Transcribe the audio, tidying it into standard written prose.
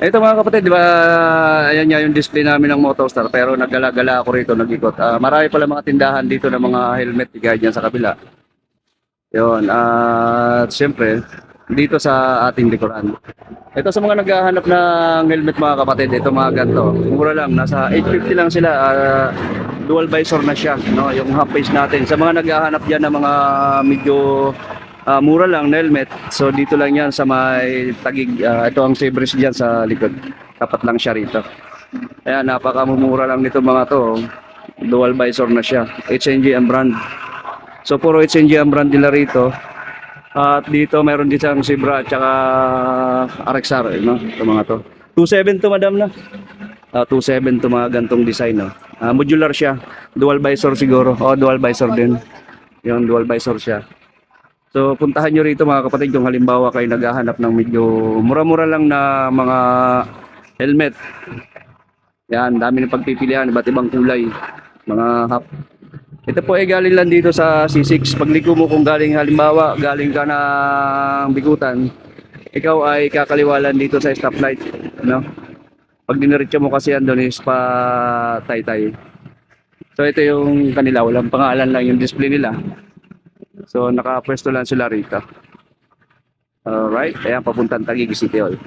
Ito mga kapatid, di ba, ayan nga yung display namin ng Motostar pero nagala-gala ako rito, nag-ikot. Marami pala mga tindahan dito ng mga helmet, gaya dyan sa kabila. Yun, at siyempre, dito sa ating likuran. Ito sa mga naghahanap ng helmet mga kapatid, ito mga ganito. Mura lang, nasa 850 lang sila. Dual visor na siya, no? Yung half face natin. Sa mga naghahanap diyan ng mga medyo mura lang na helmet. So dito lang yan sa may Tagig. Ito ang Sebres diyan sa likod. Tapat lang siya rito. Ayan, napakamumura lang nito mga to. Dual visor na siya. HNG ang brand. So puro HNG ang brand nila rito. At dito mayroon din siyang Zebra at saka RXR, no? Ito mga to. 27 to madam na. 27 to mga gantong design, no? Modular siya. Dual visor siguro. O dual visor din. Yung dual visor siya. So puntahan nyo rito mga kapatid kung halimbawa kayo naghahanap ng medyo mura-mura lang na mga helmet. Yan, dami ng pagpipilian, iba't ibang kulay. Mga half. Ito po ay galing lang dito sa C6. Pagliko mo kung galing halimbawa, galing ka ng Bikutan, ikaw ay kakaliwalan dito sa stoplight, no? Pag diniretso mo kasi yan doon is pa Taytay. So ito yung kanila, walang pangalan lang yung display nila. So nakapwesto lang sila rito. Alright, ayan papuntang Taguig City Hall.